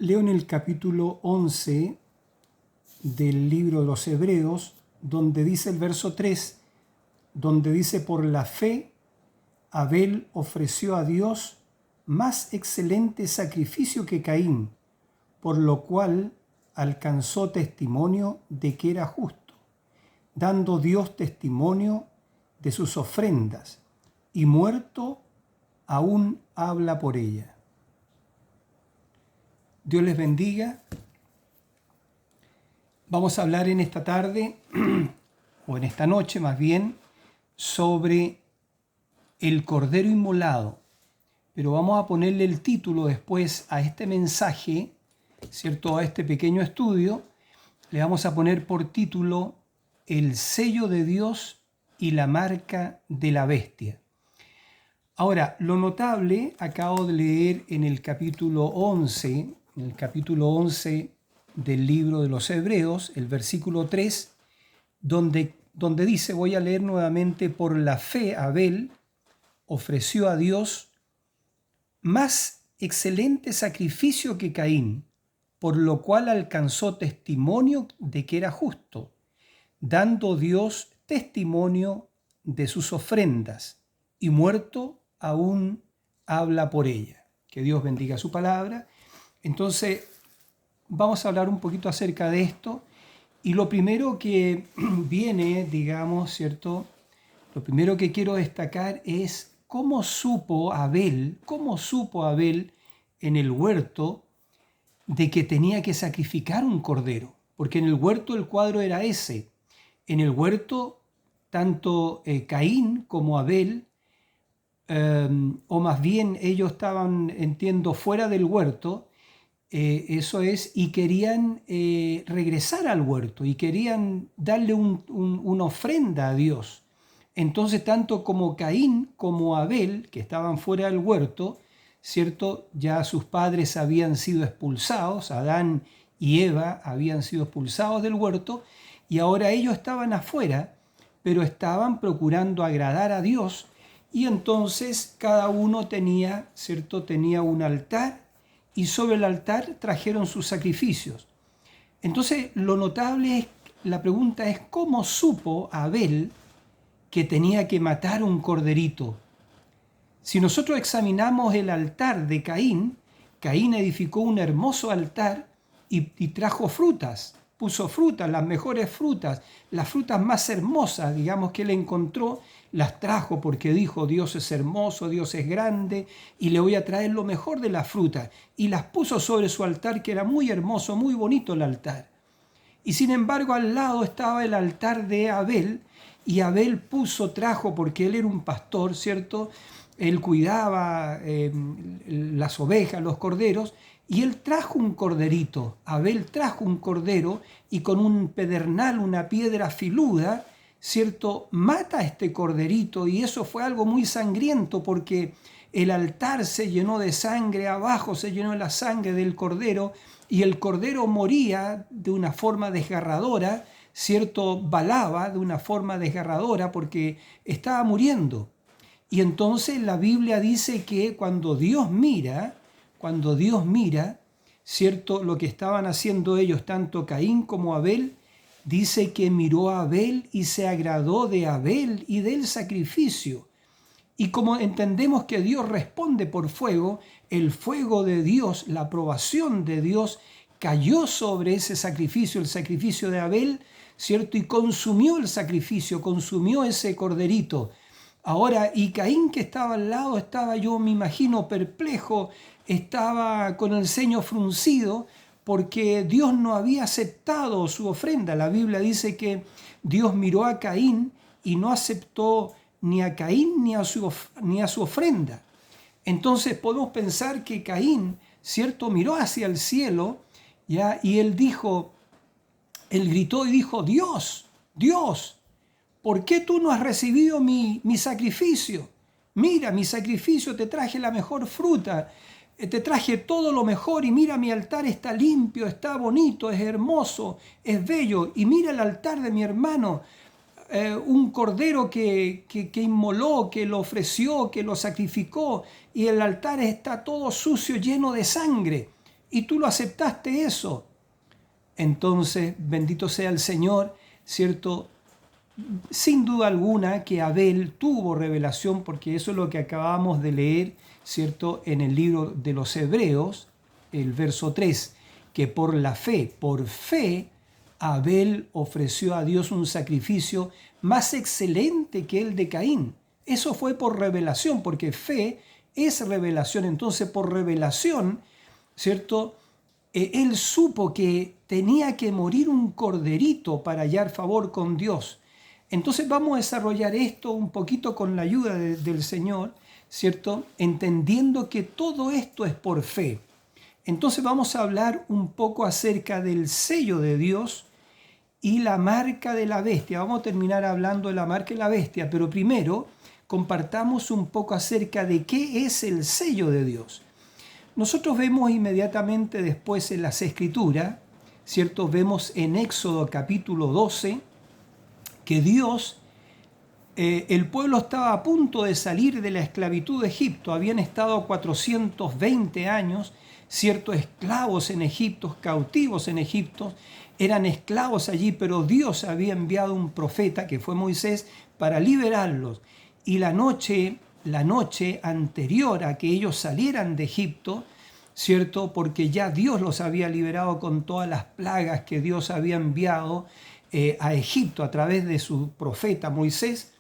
Leo en el capítulo 11 del libro de los Hebreos, donde dice el verso 3, donde dice: por la fe Abel ofreció a Dios más excelente sacrificio que Caín, por lo cual alcanzó testimonio de que era justo, dando Dios testimonio de sus ofrendas, y muerto aún habla por ella. Dios les bendiga. Vamos a hablar en esta tarde, o en esta noche más bien, sobre el Cordero Inmolado. Pero vamos a ponerle el título después a este mensaje, ¿cierto? A este pequeño estudio. Le vamos a poner por título El sello de Dios y la marca de la bestia. Ahora, lo notable, acabo de leer en el capítulo 11, del libro de los Hebreos, el versículo 3, donde dice, voy a leer nuevamente: por la fe Abel ofreció a Dios más excelente sacrificio que Caín, por lo cual alcanzó testimonio de que era justo, dando Dios testimonio de sus ofrendas, y muerto aún habla por ella. Que Dios bendiga su palabra. Entonces, vamos a hablar un poquito acerca de esto. Y lo primero que viene, digamos, ¿cierto? Lo primero que quiero destacar es cómo supo Abel en el huerto de que tenía que sacrificar un cordero. Porque en el huerto el cuadro era ese. En el huerto, tanto Caín como Abel, o más bien ellos estaban, entiendo, fuera del huerto, y querían regresar al huerto y querían darle una ofrenda a Dios. Entonces, tanto como Caín como Abel, que estaban fuera del huerto, ¿cierto? Ya sus padres habían sido expulsados, Adán y Eva habían sido expulsados del huerto, y ahora ellos estaban afuera, pero estaban procurando agradar a Dios, y entonces cada uno tenía, ¿cierto? Tenía un altar, y sobre el altar trajeron sus sacrificios. Entonces, lo notable es, la pregunta es, ¿cómo supo Abel que tenía que matar un corderito? Si nosotros examinamos el altar de Caín, Caín edificó un hermoso altar y trajo frutas, puso frutas, las mejores frutas, las frutas más hermosas, digamos, que él encontró, las trajo porque dijo: Dios es hermoso, Dios es grande, y le voy a traer lo mejor de las frutas. Y las puso sobre su altar, que era muy hermoso, muy bonito el altar. Y sin embargo, al lado estaba el altar de Abel, y Abel trajo, porque él era un pastor, ¿cierto? Él cuidaba las ovejas, los corderos, y él trajo un corderito. Abel trajo un cordero, y con un pedernal, una piedra filuda, ¿cierto?, mata a este corderito, y eso fue algo muy sangriento, porque el altar se llenó de sangre, abajo se llenó de la sangre del cordero, y el cordero moría de una forma desgarradora, ¿cierto?, balaba de una forma desgarradora porque estaba muriendo. Y entonces la Biblia dice que cuando Dios mira, ¿cierto?, lo que estaban haciendo ellos, tanto Caín como Abel, dice que miró a Abel y se agradó de Abel y del sacrificio. Y como entendemos que Dios responde por fuego, el fuego de Dios, la aprobación de Dios, cayó sobre ese sacrificio, el sacrificio de Abel, ¿cierto? Y consumió el sacrificio, consumió ese corderito. Ahora, y Caín, que estaba al lado, estaba, yo me imagino, perplejo, estaba con el ceño fruncido, porque Dios no había aceptado su ofrenda. La Biblia dice que Dios miró a Caín y no aceptó ni a Caín ni a su ofrenda. Entonces podemos pensar que Caín, ¿cierto?, miró hacia el cielo, ¿ya? Y él gritó y dijo: Dios, ¿por qué tú no has recibido mi sacrificio? Mira, mi sacrificio, te traje la mejor fruta, te traje todo lo mejor, y mira, mi altar está limpio, está bonito, es hermoso, es bello. Y mira el altar de mi hermano, un cordero que inmoló, que lo ofreció, que lo sacrificó, y el altar está todo sucio, lleno de sangre. y tú lo aceptaste eso. Entonces, bendito sea el Señor, ¿cierto? Sin duda alguna que Abel tuvo revelación, porque eso es lo que acabamos de leer, ¿cierto? En el libro de los Hebreos, el verso 3, que por la fe, por fe, Abel ofreció a Dios un sacrificio más excelente que el de Caín. Eso fue por revelación, porque fe es revelación. Entonces, por revelación, ¿cierto? Él supo que tenía que morir un corderito para hallar favor con Dios. Entonces vamos a desarrollar esto un poquito con la ayuda del Señor, ¿cierto? Entendiendo que todo esto es por fe. Entonces vamos a hablar un poco acerca del sello de Dios y la marca de la bestia. Vamos a terminar hablando de la marca de la bestia, pero primero compartamos un poco acerca de qué es el sello de Dios. Nosotros vemos inmediatamente después en las Escrituras, ¿cierto? Vemos en Éxodo capítulo 12 que Dios, el pueblo estaba a punto de salir de la esclavitud de Egipto. Habían estado 420 años, ¿cierto? Esclavos en Egipto, cautivos en Egipto. Eran esclavos allí, pero Dios había enviado un profeta, que fue Moisés, para liberarlos. Y la noche anterior a que ellos salieran de Egipto, ¿cierto? Porque ya Dios los había liberado con todas las plagas que Dios había enviado a Egipto a través de su profeta Moisés.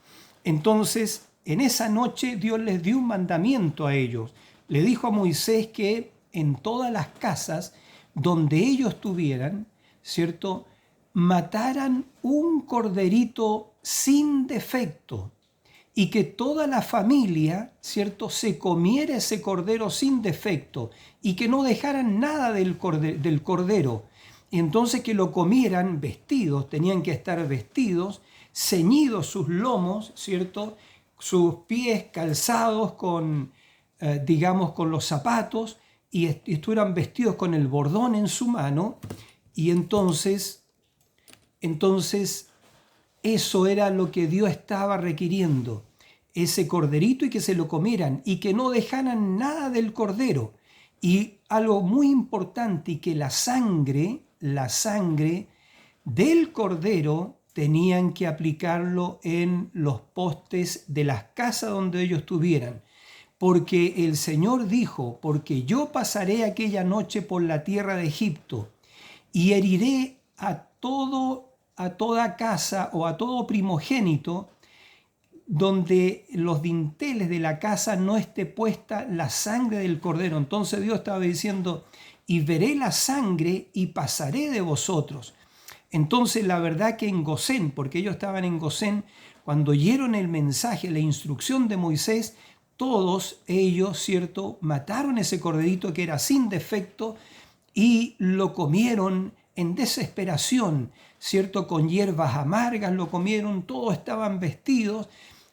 Entonces, en esa noche Dios les dio un mandamiento a ellos. Le dijo a Moisés que en todas las casas donde ellos estuvieran, ¿cierto?, mataran un corderito sin defecto, y que toda la familia, ¿cierto?, se comiera ese cordero sin defecto, y que no dejaran nada del cordero. Y entonces que lo comieran vestidos, tenían que estar vestidos, ceñidos sus lomos, ¿cierto?, sus pies calzados con, con los zapatos, y estuvieran vestidos con el bordón en su mano. Y entonces eso era lo que Dios estaba requiriendo, ese corderito, y que se lo comieran y que no dejaran nada del cordero. Y algo muy importante, y que la sangre del cordero tenían que aplicarlo en los postes de las casas donde ellos estuvieran. Porque el Señor dijo: porque yo pasaré aquella noche por la tierra de Egipto y heriré a toda casa o a todo primogénito donde los dinteles de la casa no esté puesta la sangre del cordero. Entonces Dios estaba diciendo: y veré la sangre y pasaré de vosotros. Entonces la verdad que en Gosén, porque ellos estaban en Gosén, cuando oyeron el mensaje, la instrucción de Moisés, todos ellos, ¿cierto?, mataron ese corderito que era sin defecto y lo comieron en desesperación, ¿cierto? Con hierbas amargas lo comieron, todos estaban vestidos,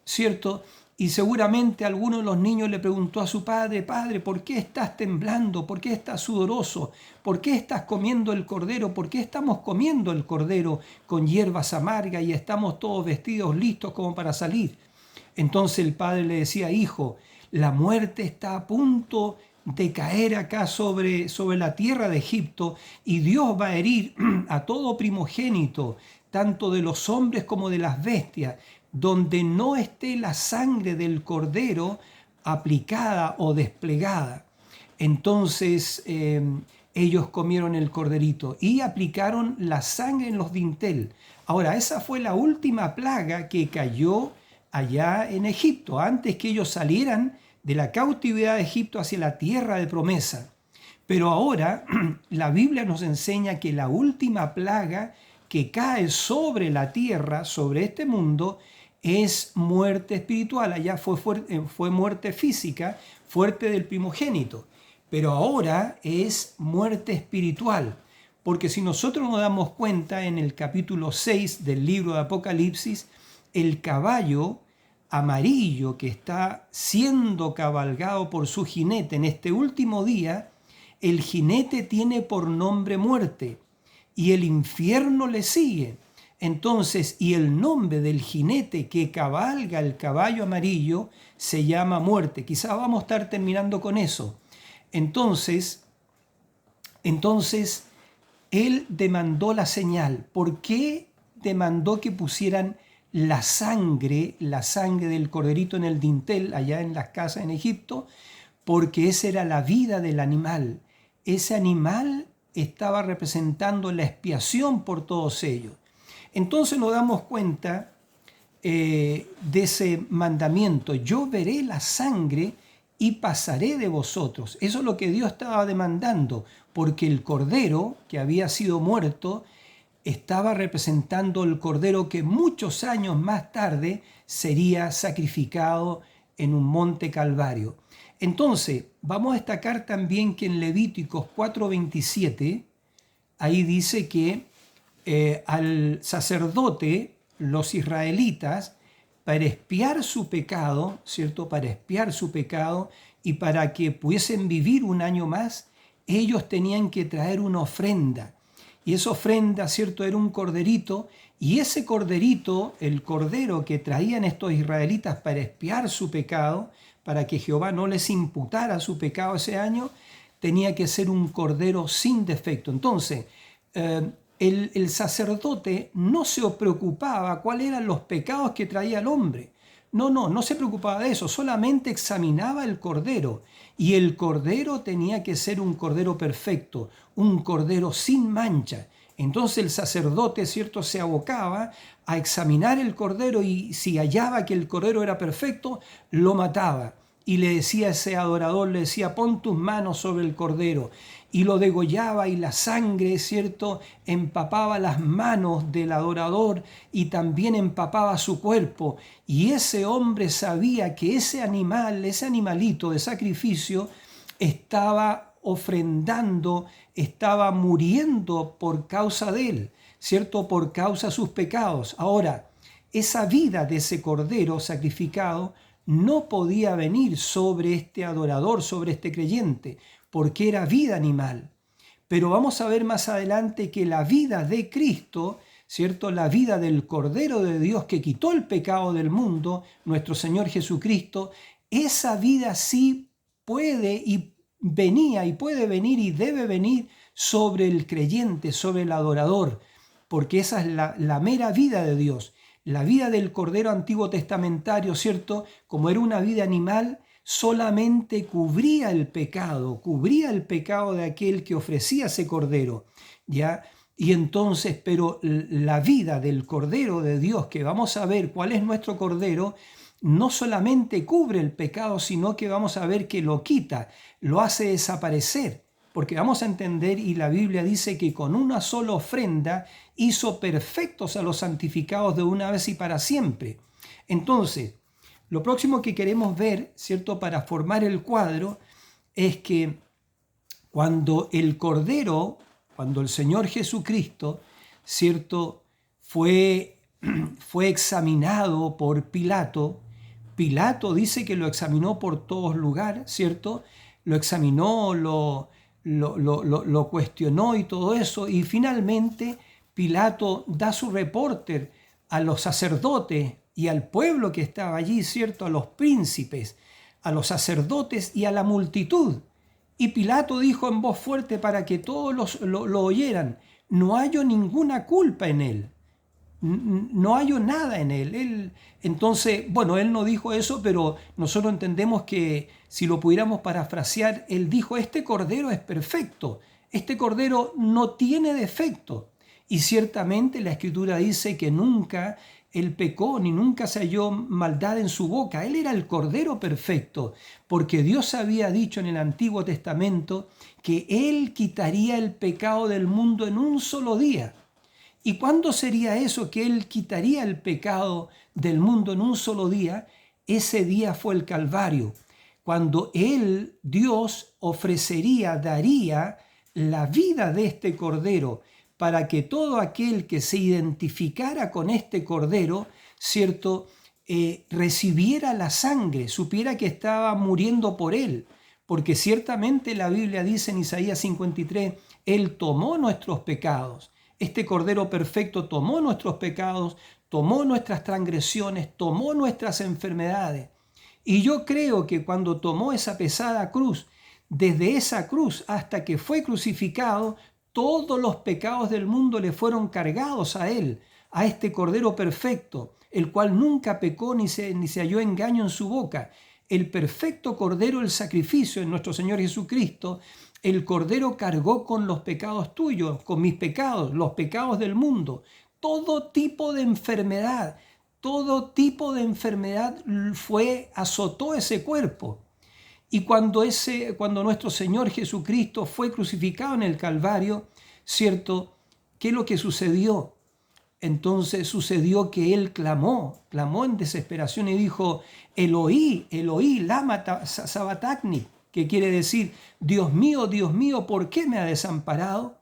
¿cierto? Y seguramente alguno de los niños le preguntó a su padre: padre, ¿por qué estás temblando? ¿Por qué estás sudoroso? ¿Por qué estás comiendo el cordero? ¿Por qué estamos comiendo el cordero con hierbas amargas y estamos todos vestidos listos como para salir? Entonces el padre le decía: hijo, la muerte está a punto de caer acá sobre la tierra de Egipto, y Dios va a herir a todo primogénito, tanto de los hombres como de las bestias, donde no esté la sangre del cordero aplicada o desplegada. Entonces ellos comieron el corderito y aplicaron la sangre en los dintel. Ahora, esa fue la última plaga que cayó allá en Egipto, antes que ellos salieran de la cautividad de Egipto hacia la tierra de promesa. Pero ahora la Biblia nos enseña que la última plaga que cae sobre la tierra, sobre este mundo, es muerte espiritual. Allá fue muerte física, muerte del primogénito. Pero ahora es muerte espiritual. Porque si nosotros nos damos cuenta, en el capítulo 6 del libro de Apocalipsis, el caballo amarillo que está siendo cabalgado por su jinete en este último día, el jinete tiene por nombre muerte, y el infierno le sigue. Entonces, y el nombre del jinete que cabalga el caballo amarillo se llama muerte. Quizás vamos a estar terminando con eso. Entonces, Entonces, él demandó la señal. ¿Por qué demandó que pusieran la sangre del corderito en el dintel allá en las casas en Egipto? Porque esa era la vida del animal. Ese animal estaba representando la expiación por todos ellos. Entonces nos damos cuenta de ese mandamiento: yo veré la sangre y pasaré de vosotros. Eso es lo que Dios estaba demandando, porque el cordero que había sido muerto estaba representando el cordero que muchos años más tarde sería sacrificado en un monte Calvario. Entonces, vamos a destacar también que en Levíticos 4:27, ahí dice que al sacerdote, los israelitas, para expiar su pecado, ¿cierto? Para expiar su pecado y para que pudiesen vivir un año más, ellos tenían que traer una ofrenda. Y esa ofrenda, ¿cierto?, era un corderito, y ese corderito, el cordero que traían estos israelitas para expiar su pecado, para que Jehová no les imputara su pecado ese año, tenía que ser un cordero sin defecto. Entonces, el sacerdote no se preocupaba cuáles eran los pecados que traía el hombre. No se preocupaba de eso, solamente examinaba el cordero. Y el cordero tenía que ser un cordero perfecto, un cordero sin mancha. Entonces el sacerdote, ¿cierto?, se abocaba a examinar el cordero, y si hallaba que el cordero era perfecto, lo mataba. Y le decía a ese adorador, le decía: pon tus manos sobre el cordero. Y lo degollaba, y la sangre, ¿cierto?, empapaba las manos del adorador y también empapaba su cuerpo. Y ese hombre sabía que ese animal, ese animalito de sacrificio, estaba ofrendando, estaba muriendo por causa de él, ¿cierto?, por causa de sus pecados. Ahora, esa vida de ese cordero sacrificado no podía venir sobre este adorador, sobre este creyente, porque era vida animal. Pero vamos a ver más adelante que la vida de Cristo, ¿cierto?, la vida del Cordero de Dios que quitó el pecado del mundo, nuestro Señor Jesucristo, esa vida sí puede y venía y puede venir y debe venir sobre el creyente, sobre el adorador, porque esa es la mera vida de Dios. La vida del Cordero Antiguo Testamentario, ¿cierto?, como era una vida animal, solamente cubría el pecado de aquel que ofrecía ese Cordero, ¿ya? Y entonces, pero la vida del Cordero de Dios, que vamos a ver cuál es nuestro Cordero, no solamente cubre el pecado, sino que vamos a ver que lo quita, lo hace desaparecer. Porque vamos a entender, y la Biblia dice que con una sola ofrenda hizo perfectos a los santificados de una vez y para siempre. Entonces, lo próximo que queremos ver, ¿cierto?, para formar el cuadro, es que cuando el Cordero, cuando el Señor Jesucristo, ¿cierto?, fue examinado por Pilato. Pilato dice que lo examinó por todos lugares, ¿cierto? Lo examinó, lo cuestionó y todo eso, y finalmente Pilato da su reporte a los sacerdotes y al pueblo que estaba allí, ¿cierto?, a los príncipes, a los sacerdotes y a la multitud. Y Pilato dijo en voz fuerte para que todos lo oyeran: no hallo ninguna culpa en él. No hallo nada en él. Entonces, bueno, él no dijo eso, pero nosotros entendemos que si lo pudiéramos parafrasear, él dijo: este cordero es perfecto, este cordero no tiene defecto. Y ciertamente la Escritura dice que nunca él pecó, ni nunca se halló maldad en su boca. Él era el cordero perfecto, porque Dios había dicho en el Antiguo Testamento que él quitaría el pecado del mundo en un solo día. ¿Y cuándo sería eso, que él quitaría el pecado del mundo en un solo día? Ese día fue el Calvario, cuando él, Dios, daría la vida de este cordero, para que todo aquel que se identificara con este cordero, ¿cierto?, recibiera la sangre, supiera que estaba muriendo por él. Porque ciertamente la Biblia dice en Isaías 53, él tomó nuestros pecados. Este Cordero perfecto tomó nuestros pecados, tomó nuestras transgresiones, tomó nuestras enfermedades. Y yo creo que cuando tomó esa pesada cruz, desde esa cruz hasta que fue crucificado, todos los pecados del mundo le fueron cargados a él, a este Cordero perfecto, el cual nunca pecó ni se halló engaño en su boca. El perfecto Cordero, el sacrificio en nuestro Señor Jesucristo, el Cordero cargó con los pecados tuyos, con mis pecados, los pecados del mundo. Todo tipo de enfermedad azotó ese cuerpo. Y cuando nuestro Señor Jesucristo fue crucificado en el Calvario, ¿cierto? ¿Qué es lo que sucedió? Entonces sucedió que él clamó en desesperación y dijo: Eloí, Eloí, lama sabachthani, que quiere decir: Dios mío, ¿por qué me ha desamparado?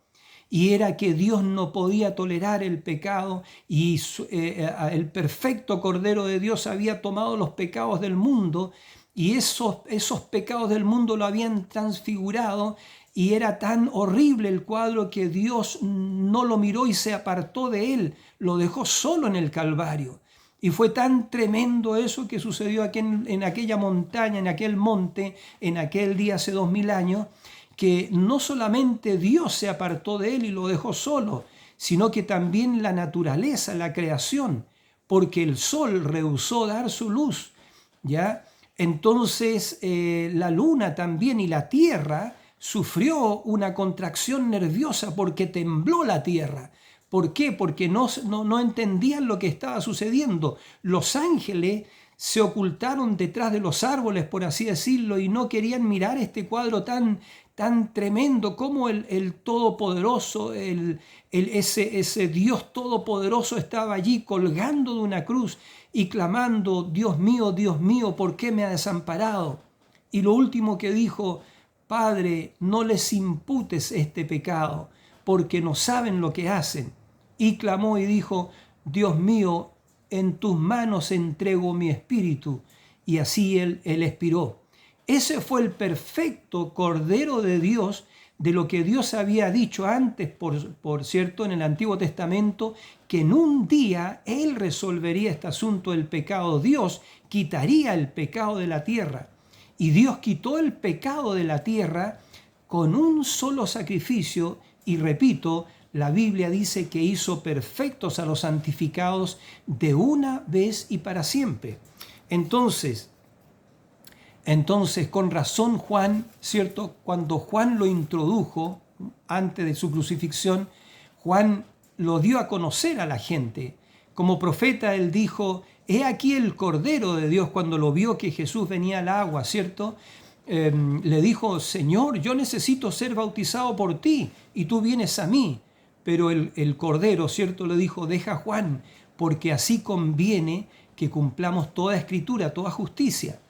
Y era que Dios no podía tolerar el pecado y el perfecto Cordero de Dios había tomado los pecados del mundo y esos pecados del mundo lo habían transfigurado. Y era tan horrible el cuadro que Dios no lo miró y se apartó de él, lo dejó solo en el Calvario. Y fue tan tremendo eso que sucedió aquí en aquella montaña, en aquel monte, en aquel día hace 2000 años, que no solamente Dios se apartó de él y lo dejó solo, sino que también la naturaleza, la creación, porque el sol rehusó dar su luz, ¿ya? Entonces la luna también y la tierra sufrió una contracción nerviosa porque tembló la tierra. ¿Por qué? Porque no entendían lo que estaba sucediendo. Los ángeles se ocultaron detrás de los árboles, por así decirlo, y no querían mirar este cuadro tan tremendo, como el Todopoderoso, ese Dios Todopoderoso estaba allí colgando de una cruz y clamando: Dios mío, ¿por qué me ha desamparado? Y lo último que dijo: Padre, no les imputes este pecado, porque no saben lo que hacen. Y clamó y dijo: Dios mío, en tus manos entrego mi espíritu. Y así él expiró. Ese fue el perfecto Cordero de Dios, de lo que Dios había dicho antes, por cierto, en el Antiguo Testamento, que en un día Él resolvería este asunto del pecado. Dios quitaría el pecado de la tierra. Y Dios quitó el pecado de la tierra con un solo sacrificio. Y repito, la Biblia dice que hizo perfectos a los santificados de una vez y para siempre. Entonces, con razón Juan, ¿cierto? Cuando Juan lo introdujo antes de su crucifixión, Juan lo dio a conocer a la gente. Como profeta él dijo: he aquí el Cordero de Dios. Cuando lo vio que Jesús venía al agua, ¿cierto? Le dijo: Señor, yo necesito ser bautizado por ti y tú vienes a mí. Pero el Cordero, ¿cierto? Le dijo: deja, Juan, porque así conviene que cumplamos toda escritura, toda justicia.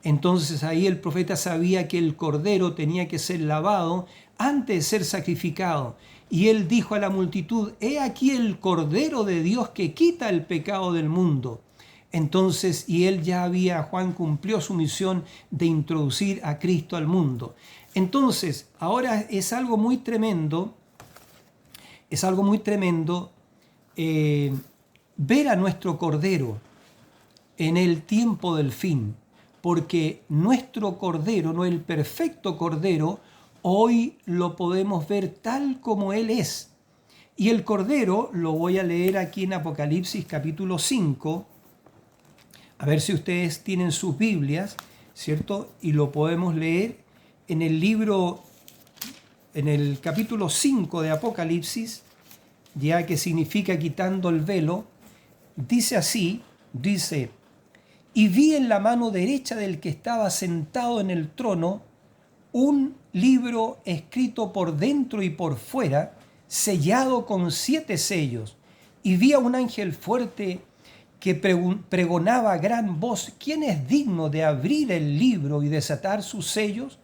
Entonces ahí el profeta sabía que el Cordero tenía que ser lavado antes de ser sacrificado. Y él dijo a la multitud: he aquí el Cordero de Dios que quita el pecado del mundo. Entonces, Juan cumplió su misión de introducir a Cristo al mundo. Entonces, ahora es algo muy tremendo ver a nuestro Cordero en el tiempo del fin, porque nuestro Cordero, no el perfecto Cordero, hoy lo podemos ver tal como Él es. Y el Cordero lo voy a leer aquí en Apocalipsis capítulo 5, a ver si ustedes tienen sus Biblias, ¿cierto? Y lo podemos leer en el libro, en el capítulo 5 de Apocalipsis, ya que significa quitando el velo. Dice así, y vi en la mano derecha del que estaba sentado en el trono un libro escrito por dentro y por fuera, sellado con 7 sellos. Y vi a un ángel fuerte que pregonaba a gran voz: ¿quién es digno de abrir el libro y desatar sus sellos?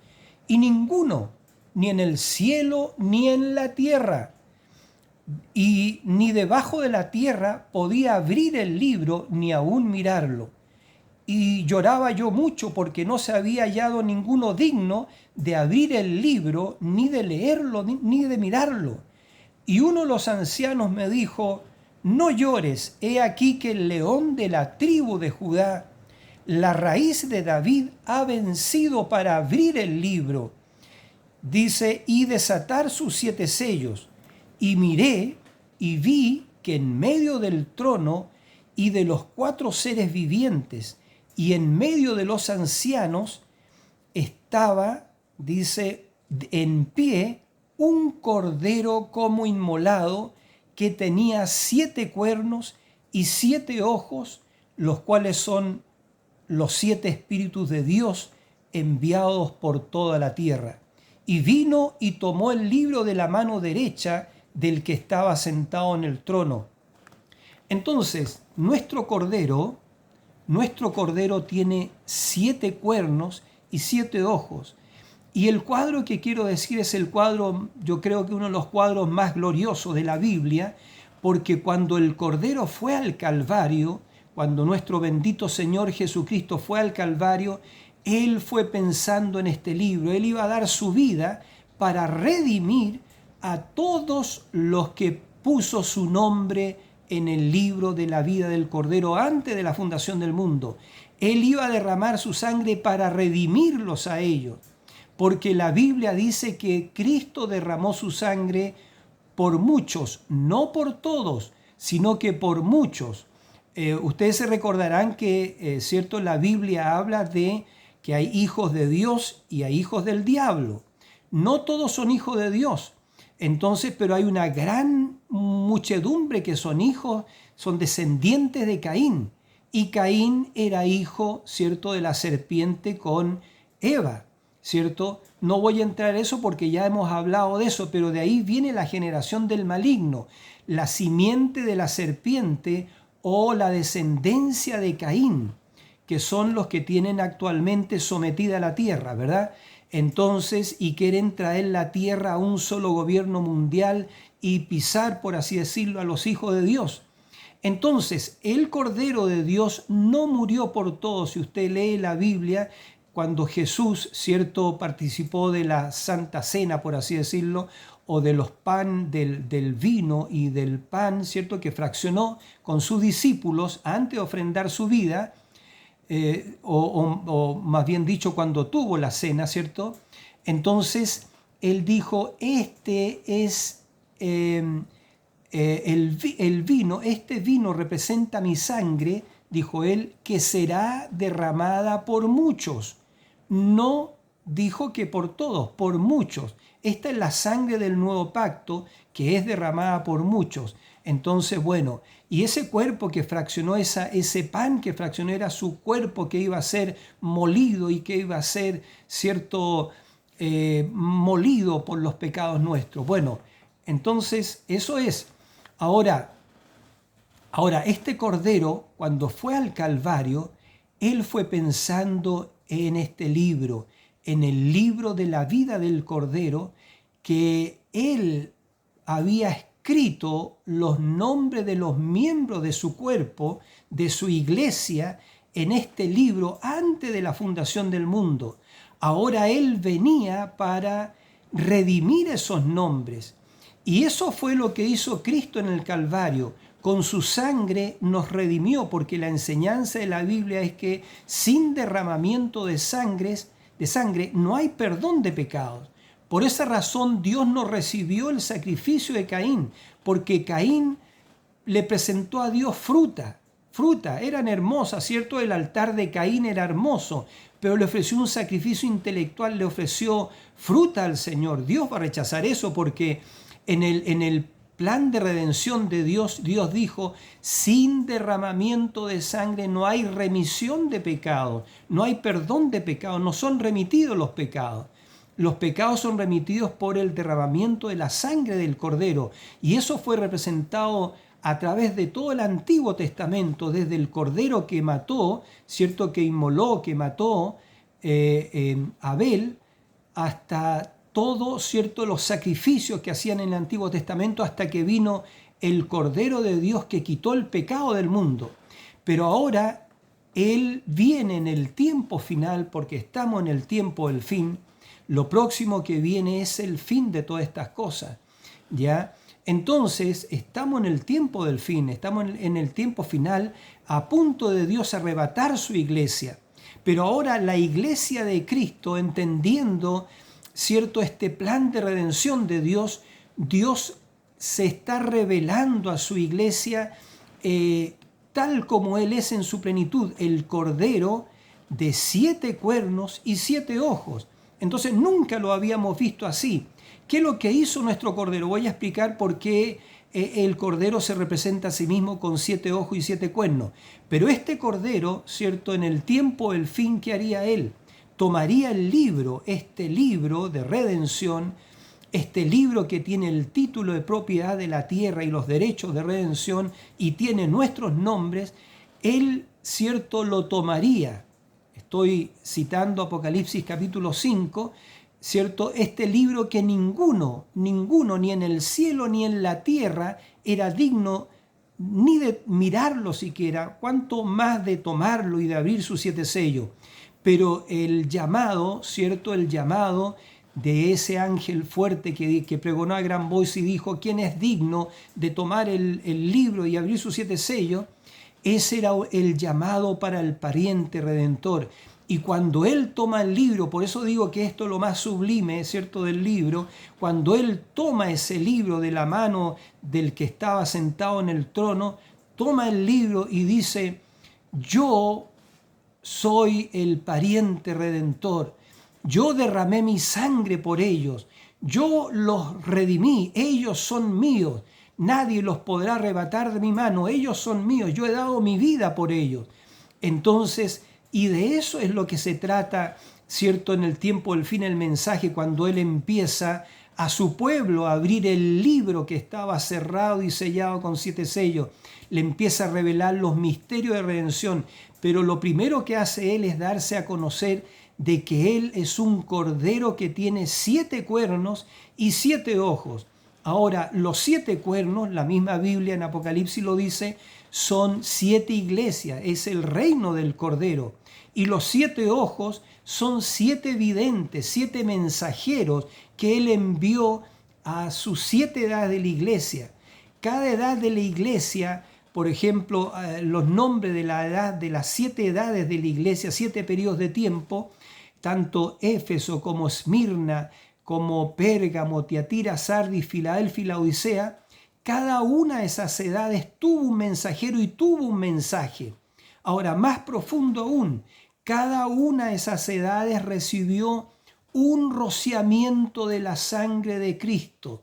Y ninguno, ni en el cielo ni en la tierra, y ni debajo de la tierra, podía abrir el libro ni aún mirarlo. Y lloraba yo mucho porque no se había hallado ninguno digno de abrir el libro, ni de leerlo, ni de mirarlo. Y uno de los ancianos me dijo: no llores, he aquí que el león de la tribu de Judá, la raíz de David, ha vencido para abrir el libro dice, y desatar sus 7 sellos. Y miré y vi que en medio del trono y de los 4 seres vivientes y en medio de los ancianos estaba, dice, en pie un cordero como inmolado que tenía 7 cuernos y 7 ojos, los cuales son los 7 espíritus de Dios enviados por toda la tierra. Y vino y tomó el libro de la mano derecha del que estaba sentado en el trono. Entonces, nuestro cordero tiene 7 cuernos y 7 ojos. Y el cuadro que quiero decir es el cuadro, yo creo que uno de los cuadros más gloriosos de la Biblia, porque cuando el Cordero fue al Calvario, cuando nuestro bendito Señor Jesucristo fue al Calvario, Él fue pensando en este libro. Él iba a dar su vida para redimir a todos los que puso su nombre en el libro de la vida del Cordero antes de la fundación del mundo. Él iba a derramar su sangre para redimirlos a ellos, porque la Biblia dice que Cristo derramó su sangre por muchos, no por todos, sino que por muchos. Ustedes se recordarán que, cierto, la Biblia habla de que hay hijos de Dios y hay hijos del diablo. No todos son hijos de Dios. Entonces, pero hay una gran muchedumbre que son hijos, son descendientes de Caín. Y Caín era hijo, cierto, de la serpiente con Eva, ¿cierto? No voy a entrar en eso porque ya hemos hablado de eso, pero de ahí viene la generación del maligno, la simiente de la serpiente o la descendencia de Caín, que son los que tienen actualmente sometida la tierra, ¿verdad? Entonces, y quieren traer la tierra a un solo gobierno mundial y pisar, por así decirlo, a los hijos de Dios. Entonces, el Cordero de Dios no murió por todos. Si usted lee la Biblia, cuando Jesús, cierto, participó de la Santa Cena, por así decirlo, o de los pan, del vino y del pan, cierto, que fraccionó con sus discípulos antes de ofrendar su vida, o más bien dicho, cuando tuvo la cena, ¿cierto? Entonces, él dijo, este es el vino, este vino representa mi sangre, dijo él, que será derramada por muchos. No dijo que por todos, por muchos. Esta es la sangre del nuevo pacto que es derramada por muchos. Entonces, bueno, y ese cuerpo que fraccionó, ese pan que fraccionó era su cuerpo que iba a ser molido y que iba a ser, cierto, molido por los pecados nuestros. Bueno, entonces eso es. Ahora, este Cordero, cuando fue al Calvario, él fue pensando en este libro, en el libro de la vida del Cordero, que él había escrito los nombres de los miembros de su cuerpo, de su iglesia, en este libro antes de la fundación del mundo. Ahora él venía para redimir esos nombres. Y eso fue lo que hizo Cristo en el Calvario. Con su sangre nos redimió, porque la enseñanza de la Biblia es que sin derramamiento de sangre no hay perdón de pecados. Por esa razón Dios no recibió el sacrificio de Caín, porque Caín le presentó a Dios fruta, eran hermosas, ¿cierto? El altar de Caín era hermoso, pero le ofreció un sacrificio intelectual, le ofreció fruta al Señor. Dios va a rechazar eso porque en el plan de redención de Dios, Dios dijo, sin derramamiento de sangre no hay remisión de pecados, no hay perdón de pecados, no son remitidos los pecados. Los pecados son remitidos por el derramamiento de la sangre del Cordero. Y eso fue representado a través de todo el Antiguo Testamento, desde el Cordero que mató, ¿cierto? Que inmoló, que mató Abel, hasta todo, ¿cierto? Los sacrificios que hacían en el Antiguo Testamento, hasta que vino el Cordero de Dios que quitó el pecado del mundo. Pero ahora Él viene en el tiempo final, porque estamos en el tiempo del fin. Lo próximo que viene es el fin de todas estas cosas, ¿ya? Entonces, estamos en el tiempo del fin, estamos en el tiempo final, a punto de Dios arrebatar su iglesia. Pero ahora la iglesia de Cristo, entendiendo cierto, este plan de redención de Dios, Dios se está revelando a su iglesia tal como Él es en su plenitud, el Cordero de 7 cuernos y 7 ojos. Entonces nunca lo habíamos visto así. ¿Qué es lo que hizo nuestro Cordero? Voy a explicar por qué el Cordero se representa a sí mismo con 7 ojos y 7 cuernos. Pero este Cordero, ¿cierto? En el tiempo, el fin que haría Él, tomaría el libro, este libro de redención, este libro que tiene el título de propiedad de la tierra y los derechos de redención y tiene nuestros nombres, Él, ¿cierto?, lo tomaría. Estoy citando Apocalipsis capítulo 5, ¿cierto? Este libro que ninguno, ni en el cielo ni en la tierra era digno ni de mirarlo siquiera, cuanto más de tomarlo y de abrir sus 7 sellos. Pero el llamado, ¿cierto? El llamado de ese ángel fuerte que pregonó a gran voz y dijo, ¿quién es digno de tomar el libro y abrir sus 7 sellos? Ese era el llamado para el pariente redentor. Y cuando Él toma el libro, por eso digo que esto es lo más sublime, ¿cierto?, del libro, cuando Él toma ese libro de la mano del que estaba sentado en el trono, toma el libro y dice, yo soy el pariente redentor, yo derramé mi sangre por ellos, yo los redimí, ellos son míos, nadie los podrá arrebatar de mi mano, ellos son míos, yo he dado mi vida por ellos. Entonces, y de eso es lo que se trata, ¿cierto?, en el tiempo del fin, el mensaje, cuando Él empieza a su pueblo a abrir el libro que estaba cerrado y sellado con 7 sellos. Le empieza a revelar los misterios de redención, pero lo primero que hace Él es darse a conocer de que Él es un cordero que tiene 7 cuernos y 7 ojos. Ahora, los 7 cuernos, la misma Biblia en Apocalipsis lo dice, son 7 iglesias, es el reino del Cordero. Y los 7 ojos son 7 videntes, 7 mensajeros que Él envió a sus 7 edades de la iglesia. Cada edad de la iglesia, por ejemplo, los nombres de la edad de las 7 edades de la iglesia, 7 periodos de tiempo, tanto Éfeso como Esmirna, como Pérgamo, Tiatira, Sardis, Filadelfia y Laodicea, cada una de esas edades tuvo un mensajero y tuvo un mensaje. Ahora, más profundo aún, cada una de esas edades recibió un rociamiento de la sangre de Cristo.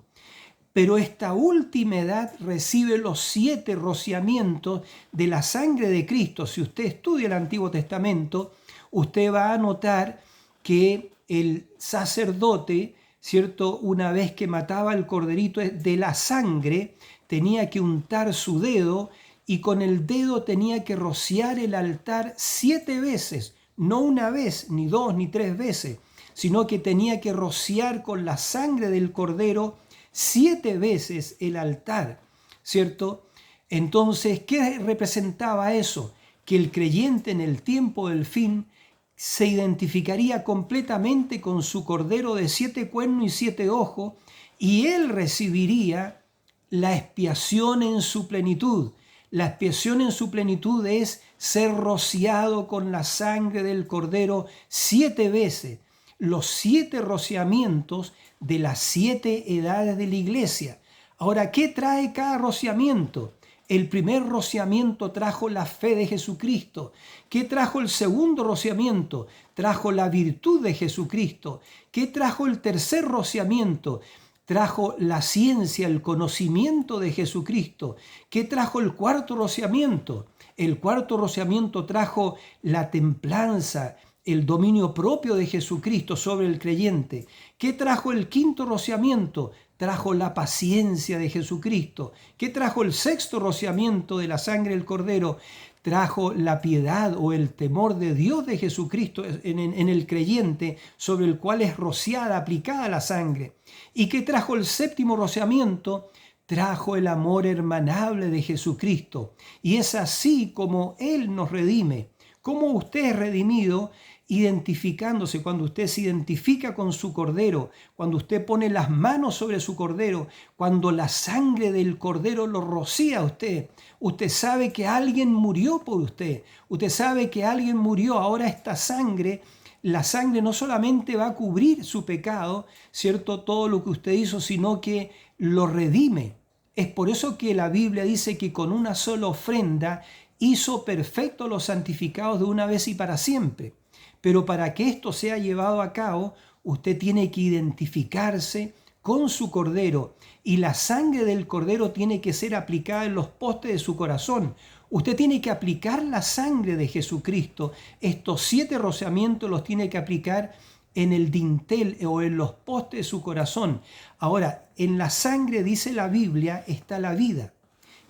Pero esta última edad recibe los 7 rociamientos de la sangre de Cristo. Si usted estudia el Antiguo Testamento, usted va a notar que el sacerdote, ¿cierto?, una vez que mataba al corderito de la sangre, tenía que untar su dedo y con el dedo tenía que rociar el altar 7 veces, no una vez, ni 2, ni 3 veces, sino que tenía que rociar con la sangre del cordero 7 veces el altar, ¿cierto? Entonces, ¿qué representaba eso? Que el creyente en el tiempo del fin se identificaría completamente con su cordero de 7 cuernos y 7 ojos, y él recibiría la expiación en su plenitud. La expiación en su plenitud es ser rociado con la sangre del cordero 7 veces. Los 7 rociamientos de las 7 edades de la iglesia. Ahora, ¿qué trae cada rociamiento? El primer rociamiento trajo la fe de Jesucristo. ¿Qué trajo el segundo rociamiento? Trajo la virtud de Jesucristo. ¿Qué trajo el tercer rociamiento? Trajo la ciencia, el conocimiento de Jesucristo. ¿Qué trajo el cuarto rociamiento? El cuarto rociamiento trajo la templanza, el dominio propio de Jesucristo sobre el creyente. ¿Qué trajo el quinto rociamiento? Trajo la paciencia de Jesucristo. ¿Qué trajo el sexto rociamiento de la sangre del Cordero? Trajo la piedad o el temor de Dios de Jesucristo en el creyente, sobre el cual es rociada, aplicada la sangre. ¿Y qué trajo el séptimo rociamiento? Trajo el amor hermanable de Jesucristo. Y es así como Él nos redime. ¿Cómo usted es redimido? Identificándose, cuando usted se identifica con su cordero, cuando usted pone las manos sobre su cordero, cuando la sangre del cordero lo rocía a usted, usted sabe que alguien murió por usted, usted sabe que alguien murió, ahora esta sangre la sangre no solamente va a cubrir su pecado, ¿cierto? Todo lo que usted hizo, sino que lo redime. Es por eso que la Biblia dice que con una sola ofrenda hizo perfectos los santificados de una vez y para siempre. Pero para que esto sea llevado a cabo, usted tiene que identificarse con su cordero, y la sangre del cordero tiene que ser aplicada en los postes de su corazón. Usted tiene que aplicar la sangre de Jesucristo. Estos 7 rociamientos los tiene que aplicar en el dintel o en los postes de su corazón. Ahora, en la sangre, dice la Biblia, está la vida.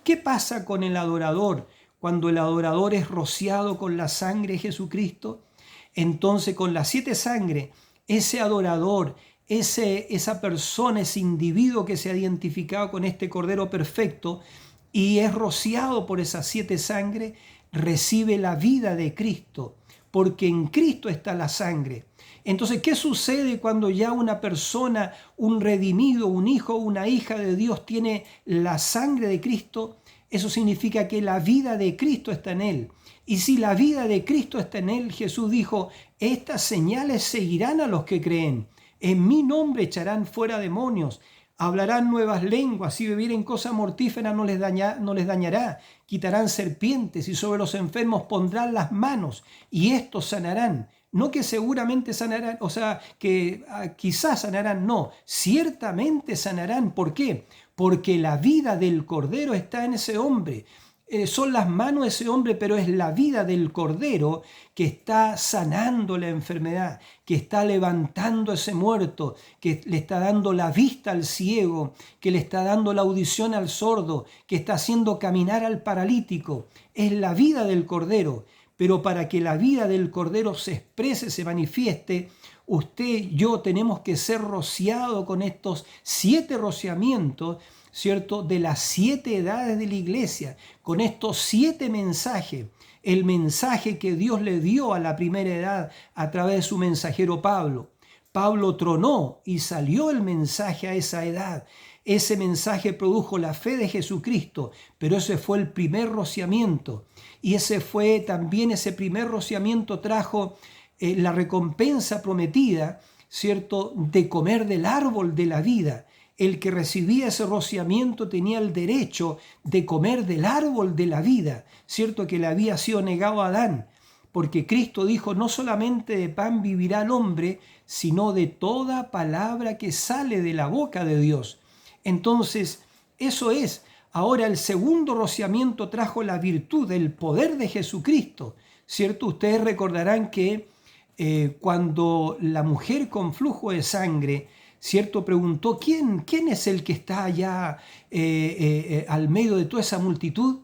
¿Qué pasa con el adorador cuando el adorador es rociado con la sangre de Jesucristo? Entonces, con las 7 sangres, ese adorador, esa persona, ese individuo que se ha identificado con este Cordero perfecto y es rociado por esas 7 sangres, recibe la vida de Cristo, porque en Cristo está la sangre. Entonces, ¿qué sucede cuando ya una persona, un redimido, un hijo o una hija de Dios tiene la sangre de Cristo? Eso significa que la vida de Cristo está en él. Y si la vida de Cristo está en él, Jesús dijo, estas señales seguirán a los que creen. En mi nombre echarán fuera demonios, hablarán nuevas lenguas, si bebieren cosa mortífera no les dañará, quitarán serpientes y sobre los enfermos pondrán las manos y estos sanarán. No que seguramente sanarán, o sea, que quizás sanarán, no, ciertamente sanarán. ¿Por qué? Porque la vida del Cordero está en ese hombre. Son las manos de ese hombre, pero es la vida del Cordero que está sanando la enfermedad, que está levantando a ese muerto, que le está dando la vista al ciego, que le está dando la audición al sordo, que está haciendo caminar al paralítico. Es la vida del Cordero. Pero para que la vida del Cordero se exprese, se manifieste, usted y yo tenemos que ser rociados con estos 7 rociamientos, ¿cierto? De las 7 edades de la iglesia, con estos 7 mensajes. El mensaje que Dios le dio a la primera edad a través de su mensajero Pablo. Pablo tronó y salió el mensaje a esa edad. Ese mensaje produjo la fe de Jesucristo, pero ese fue el primer rociamiento. Y ese primer rociamiento trajo la recompensa prometida, ¿cierto?, de comer del árbol de la vida. El que recibía ese rociamiento tenía el derecho de comer del árbol de la vida, ¿cierto?, que le había sido negado a Adán. Porque Cristo dijo, no solamente de pan vivirá el hombre, sino de toda palabra que sale de la boca de Dios. Entonces, eso es. Ahora el segundo rociamiento trajo la virtud, el poder de Jesucristo, ¿cierto? Ustedes recordarán que cuando la mujer con flujo de sangre, ¿cierto?, preguntó, ¿quién es el que está allá al medio de toda esa multitud?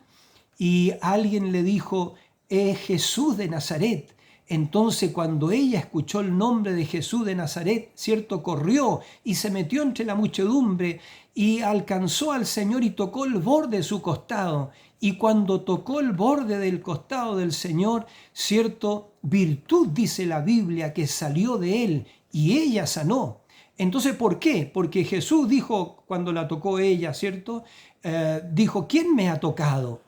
Y alguien le dijo, es Jesús de Nazaret. Entonces cuando ella escuchó el nombre de Jesús de Nazaret, ¿cierto?, corrió y se metió entre la muchedumbre y alcanzó al Señor y tocó el borde de su costado. Y cuando tocó el borde del costado del Señor, ¿cierto?, virtud, dice la Biblia, que salió de él y ella sanó. Entonces, ¿por qué? Porque Jesús dijo, cuando la tocó ella, ¿cierto?, dijo, ¿quién me ha tocado?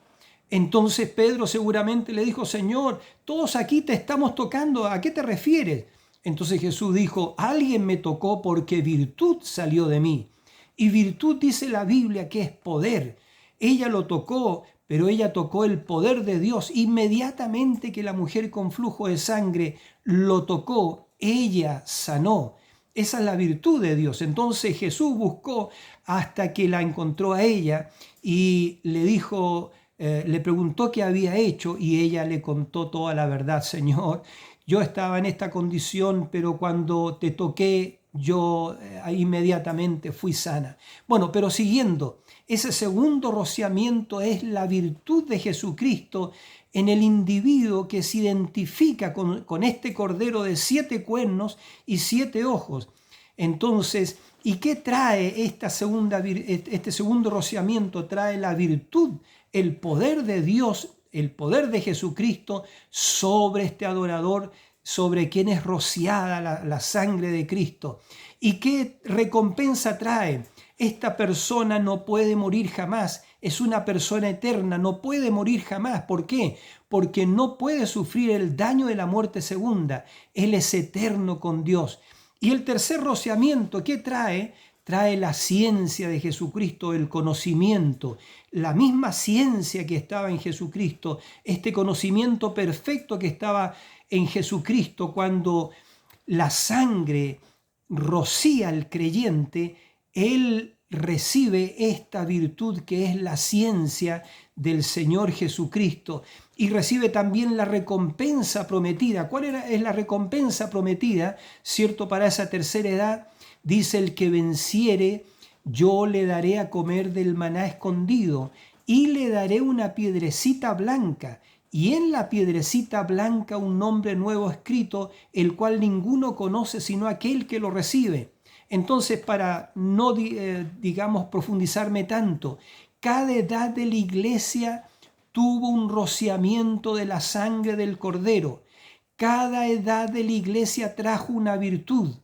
Entonces Pedro seguramente le dijo, Señor, todos aquí te estamos tocando, ¿a qué te refieres? Entonces Jesús dijo, alguien me tocó porque virtud salió de mí. Y virtud, dice la Biblia, que es poder. Ella lo tocó, pero ella tocó el poder de Dios. Inmediatamente que la mujer con flujo de sangre lo tocó, ella sanó. Esa es la virtud de Dios. Entonces Jesús buscó hasta que la encontró a ella y le dijo, le preguntó qué había hecho y ella le contó toda la verdad. Señor, yo estaba en esta condición, pero cuando te toqué, yo inmediatamente fui sana. Bueno, pero siguiendo, ese segundo rociamiento es la virtud de Jesucristo en el individuo que se identifica con este cordero de 7 cuernos y 7 ojos. Entonces, ¿y qué trae este segundo rociamiento? Trae la virtud, el poder de Dios, el poder de Jesucristo sobre este adorador, sobre quien es rociada la sangre de Cristo. ¿Y qué recompensa trae? esta persona no puede morir jamás, es una persona eterna, no puede morir jamás. ¿Por qué? Porque no puede sufrir el daño de la muerte segunda. Él es eterno con Dios. Y el tercer rociamiento, ¿qué trae? Trae la ciencia de Jesucristo, el conocimiento, la misma ciencia que estaba en Jesucristo, este conocimiento perfecto que estaba en Jesucristo cuando la sangre rocía al creyente, él recibe esta virtud que es la ciencia del Señor Jesucristo y recibe también la recompensa prometida. ¿Es la recompensa prometida, cierto, para esa tercera edad? Dice: el que venciere, yo le daré a comer del maná escondido y le daré una piedrecita blanca, y en la piedrecita blanca un nombre nuevo escrito, el cual ninguno conoce sino aquel que lo recibe. Entonces, para no, digamos, profundizarme tanto, cada edad de la iglesia tuvo un rociamiento de la sangre del Cordero. Cada edad de la iglesia trajo una virtud,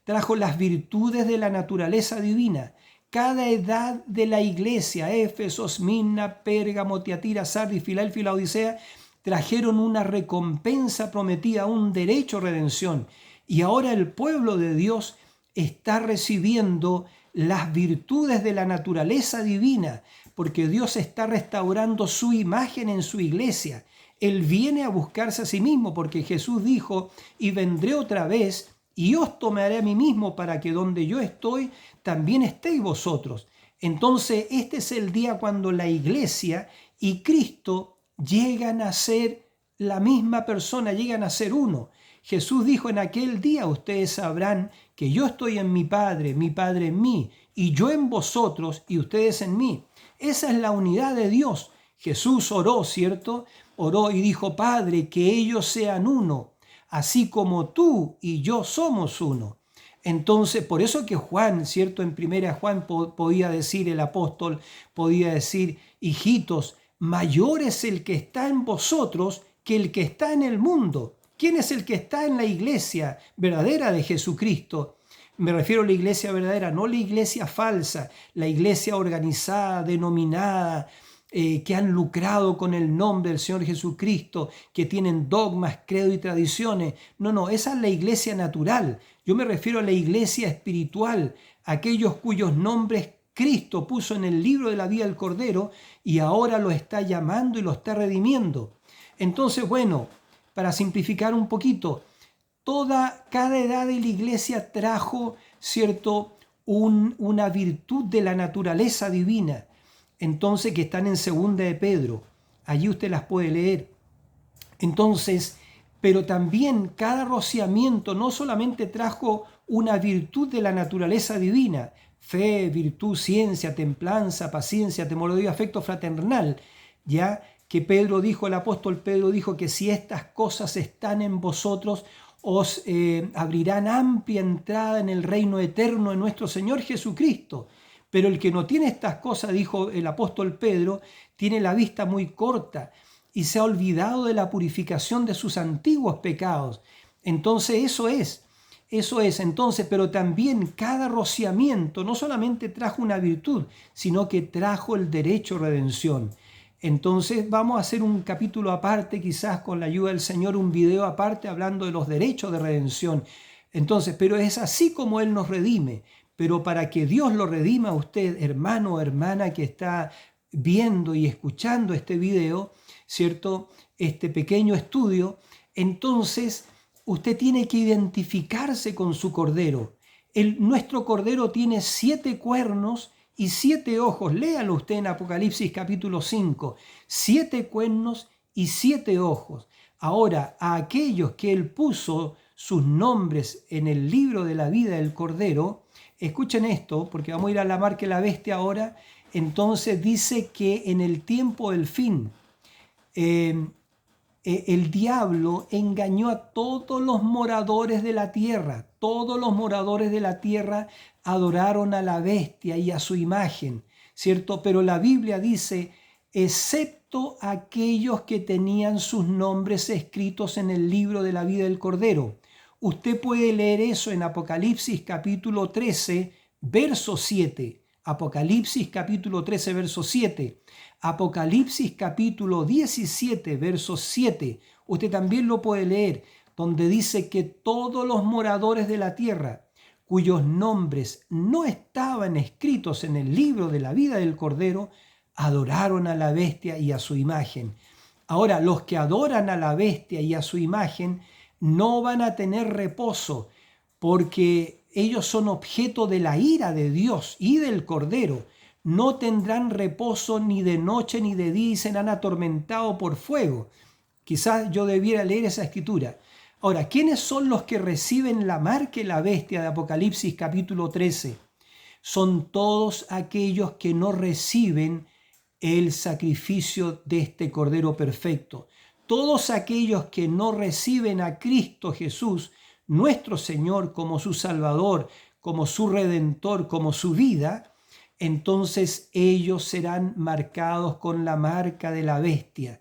trajo las virtudes de la naturaleza divina. Cada edad de la iglesia, Éfeso, Esmirna, Pérgamo, Tiatira, Sardis, Filadelfia y Laodicea, trajeron una recompensa prometida, un derecho a redención. Y ahora el pueblo de Dios está recibiendo las virtudes de la naturaleza divina, porque Dios está restaurando su imagen en su iglesia. Él viene a buscarse a sí mismo, porque Jesús dijo: y vendré otra vez y os tomaré a mí mismo, para que donde yo estoy también estéis vosotros. Entonces este es el día cuando la iglesia y Cristo llegan a ser la misma persona, llegan a ser uno. Jesús dijo: en aquel día ustedes sabrán que yo estoy en mi Padre en mí, y yo en vosotros y ustedes en mí. Esa es la unidad de Dios. Jesús oró, ¿cierto? Oró y dijo: Padre, que ellos sean uno, así como tú y yo somos uno. Entonces, por eso que Juan, ¿cierto? En primera Juan podía decir, el apóstol podía decir: hijitos, mayor es el que está en vosotros que el que está en el mundo. ¿Quién es el que está en la iglesia verdadera de Jesucristo? Me refiero a la iglesia verdadera, no la iglesia falsa, la iglesia organizada, denominada, que han lucrado con el nombre del Señor Jesucristo, que tienen dogmas, credo y tradiciones. No, esa es la iglesia natural. Yo me refiero a la iglesia espiritual, aquellos cuyos nombres Cristo puso en el libro de la vida del Cordero y ahora lo está llamando y lo está redimiendo. Entonces, bueno, para simplificar un poquito, cada edad de la iglesia trajo, ¿cierto?, una virtud de la naturaleza divina. Entonces, que están en segunda de Pedro. Allí usted las puede leer. Entonces, pero también cada rociamiento no solamente trajo una virtud de la naturaleza divina, fe, virtud, ciencia, templanza, paciencia, temor de Dios, afecto fraternal, ya que Pedro dijo, el apóstol Pedro dijo que si estas cosas están en vosotros, os abrirán amplia entrada en el reino eterno de nuestro Señor Jesucristo. Pero el que no tiene estas cosas, dijo el apóstol Pedro, tiene la vista muy corta y se ha olvidado de la purificación de sus antiguos pecados. Entonces eso es. Entonces, pero también cada rociamiento no solamente trajo una virtud, sino que trajo el derecho a redención. Entonces vamos a hacer un capítulo aparte, quizás con la ayuda del Señor, un video aparte hablando de los derechos de redención. Entonces, pero es así como Él nos redime. Pero para que Dios lo redima a usted, hermano o hermana que está viendo y escuchando este video, ¿cierto? Este pequeño estudio, entonces usted tiene que identificarse con su cordero. Nuestro cordero tiene 7 cuernos y 7 ojos. Léalo usted en Apocalipsis capítulo 5. 7 cuernos y 7 ojos. Ahora, a aquellos que Él puso sus nombres en el libro de la vida del Cordero, escuchen esto, porque vamos a ir a la marca de la bestia ahora. Entonces dice que en el tiempo del fin, el diablo engañó a todos los moradores de la tierra. Todos los moradores de la tierra adoraron a la bestia y a su imagen, ¿cierto? Pero la Biblia dice, excepto aquellos que tenían sus nombres escritos en el libro de la vida del Cordero. Usted puede leer eso en Apocalipsis capítulo 13, verso 7. Apocalipsis capítulo 13, verso 7. Apocalipsis capítulo 17, verso 7. Usted también lo puede leer, donde dice que todos los moradores de la tierra, cuyos nombres no estaban escritos en el libro de la vida del Cordero, adoraron a la bestia y a su imagen. Ahora, los que adoran a la bestia y a su imagen no van a tener reposo, porque ellos son objeto de la ira de Dios y del Cordero. No tendrán reposo ni de noche ni de día y serán atormentados por fuego. Quizás yo debiera leer esa escritura. Ahora, ¿quiénes son los que reciben la marca y la bestia de Apocalipsis capítulo 13? Son todos aquellos que no reciben el sacrificio de este Cordero perfecto. Todos aquellos que no reciben a Cristo Jesús, nuestro Señor, como su Salvador, como su Redentor, como su vida, entonces ellos serán marcados con la marca de la bestia.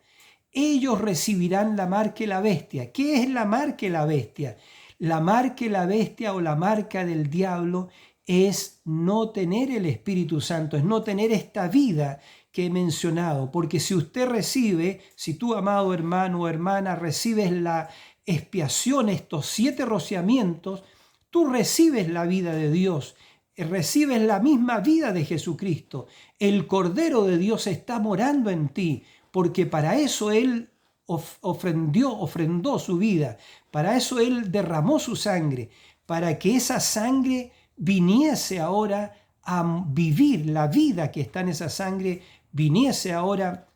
Ellos recibirán la marca de la bestia. ¿Qué es la marca de la bestia? La marca de la bestia o la marca del diablo es no tener el Espíritu Santo, es no tener esta vida que he mencionado. Porque si usted recibe, si tú, amado hermano o hermana, recibes la expiación, estos 7 rociamientos, tú recibes la vida de Dios, recibes la misma vida de Jesucristo. El Cordero de Dios está morando en ti, porque para eso Él ofrendó su vida, para eso Él derramó su sangre, para que esa sangre viniese ahora a vivir, la vida que está en esa sangre, viniese ahora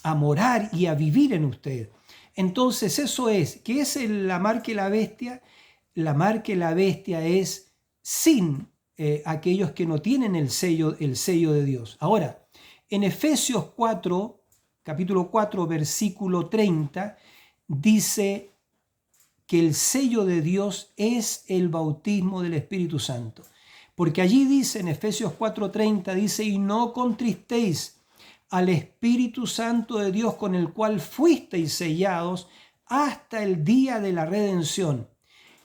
a morar y a vivir en usted. Entonces eso es, ¿qué es la marca y la bestia? La marca y la bestia es sin aquellos que no tienen el sello de Dios. Ahora, en Efesios 4, capítulo 4, versículo 30, dice que el sello de Dios es el bautismo del Espíritu Santo. Porque allí dice, en Efesios 4:30, dice, y no contristéis al Espíritu Santo de Dios, con el cual fuisteis sellados hasta el día de la redención.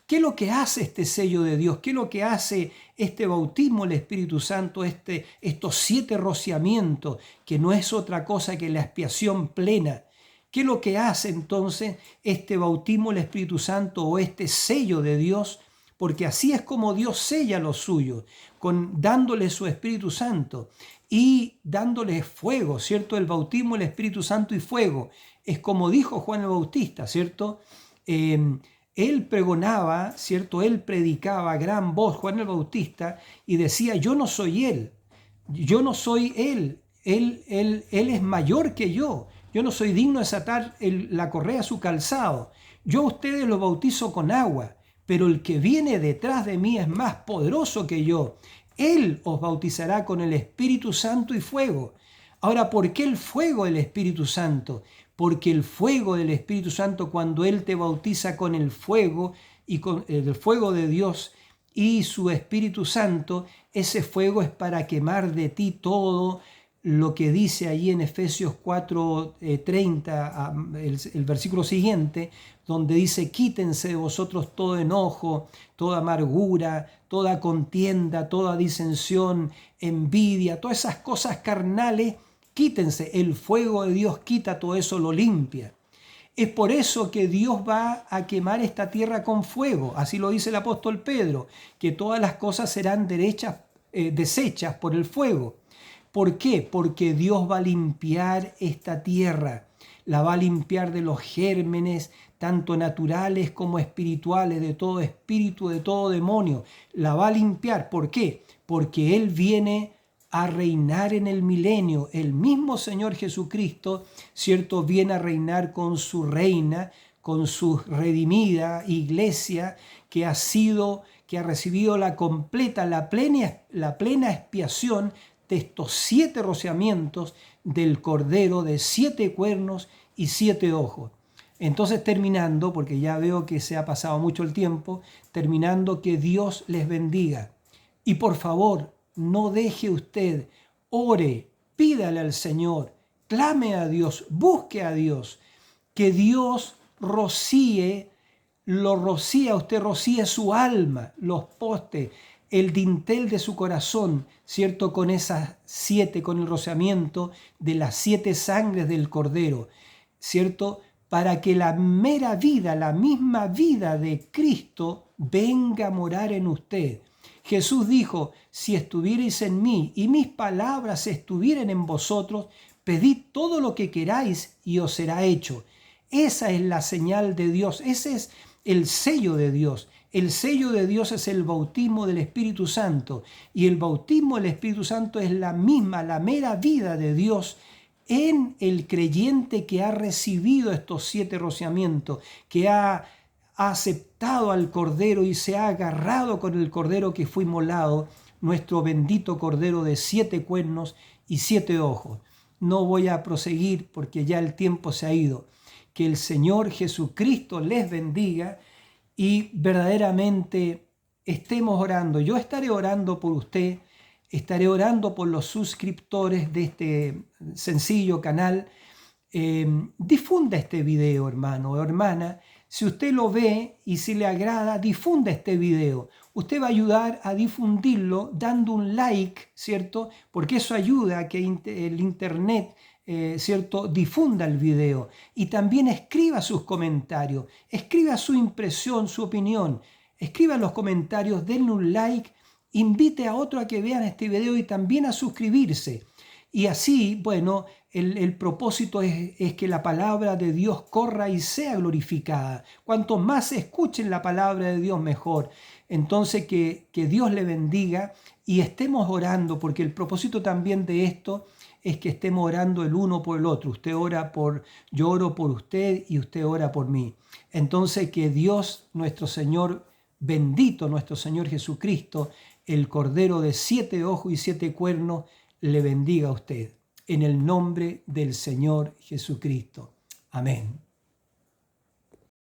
¿Qué es lo que hace este sello de Dios? ¿Qué es lo que hace este bautismo del Espíritu Santo, estos 7 rociamientos, que no es otra cosa que la expiación plena? ¿Qué es lo que hace entonces este bautismo del Espíritu Santo o este sello de Dios? Porque así es como Dios sella a los suyos, dándole su Espíritu Santo y dándole fuego, ¿cierto? El bautismo del Espíritu Santo y fuego. Es como dijo Juan el Bautista, ¿cierto? Él pregonaba, ¿cierto? Él predicaba a gran voz, Juan el Bautista, y decía, yo no soy él, yo no soy él es mayor que yo no soy digno de desatar la correa a su calzado. Yo a ustedes los bautizo con agua, pero el que viene detrás de mí es más poderoso que yo. Él os bautizará con el Espíritu Santo y fuego. Ahora, ¿por qué el fuego del Espíritu Santo? Porque el fuego del Espíritu Santo, cuando Él te bautiza con el fuego y con el fuego de Dios y su Espíritu Santo, ese fuego es para quemar de ti todo lo que dice allí en Efesios 4:30, el versículo siguiente, donde dice, quítense de vosotros todo enojo, toda amargura, toda contienda, toda disensión, envidia, todas esas cosas carnales, quítense. El fuego de Dios quita todo eso, lo limpia. Es por eso que Dios va a quemar esta tierra con fuego. Así lo dice el apóstol Pedro, que todas las cosas serán deshechas por el fuego. ¿Por qué? Porque Dios va a limpiar esta tierra, la va a limpiar de los gérmenes, tanto naturales como espirituales, de todo espíritu, de todo demonio. La va a limpiar. ¿Por qué? Porque Él viene a reinar en el milenio. El mismo Señor Jesucristo, ¿cierto?, viene a reinar con su reina, con su redimida iglesia, que ha recibido la plena expiación de estos 7 rociamientos del Cordero de 7 cuernos y 7 ojos. Entonces, terminando, porque ya veo que se ha pasado mucho el tiempo, terminando, que Dios les bendiga. Y por favor, no deje usted, ore, pídale al Señor, clame a Dios, busque a Dios, que Dios rocíe, usted rocíe su alma, los postes, el dintel de su corazón, ¿cierto? Con esas 7, con el rociamiento de las 7 sangres del Cordero, ¿cierto? Para que la mera vida, la misma vida de Cristo venga a morar en usted. Jesús dijo, si estuvierais en mí y mis palabras estuvieran en vosotros, pedid todo lo que queráis y os será hecho. Esa es la señal de Dios, ese es el sello de Dios. El sello de Dios es el bautismo del Espíritu Santo, y el bautismo del Espíritu Santo es la misma, la mera vida de Dios en el creyente que ha recibido estos 7 rociamientos, que ha aceptado al Cordero y se ha agarrado con el Cordero que fue inmolado, nuestro bendito Cordero de 7 cuernos y 7 ojos. No voy a proseguir porque ya el tiempo se ha ido. Que el Señor Jesucristo les bendiga y verdaderamente estemos orando. Yo estaré orando por usted, estaré orando por los suscriptores de este sencillo canal. Difunda este video, hermano o hermana. Si usted lo ve y si le agrada, difunda este video. Usted va a ayudar a difundirlo dando un like, ¿cierto? Porque eso ayuda a que el internet, ¿cierto?, difunda el video. Y también escriba sus comentarios, escriba su impresión, su opinión. Escriba en los comentarios, denle un like, invite a otro a que vean este video y también a suscribirse. Y así, bueno, el propósito es que la palabra de Dios corra y sea glorificada. Cuanto más escuchen la palabra de Dios, mejor. Entonces, que Dios le bendiga y estemos orando, porque el propósito también de esto es que estemos orando el uno por el otro. Yo oro por usted y usted ora por mí. Entonces, que Dios, nuestro Señor, bendito nuestro Señor Jesucristo, el Cordero de 7 ojos y 7 cuernos, le bendiga a usted. En el nombre del Señor Jesucristo. Amén.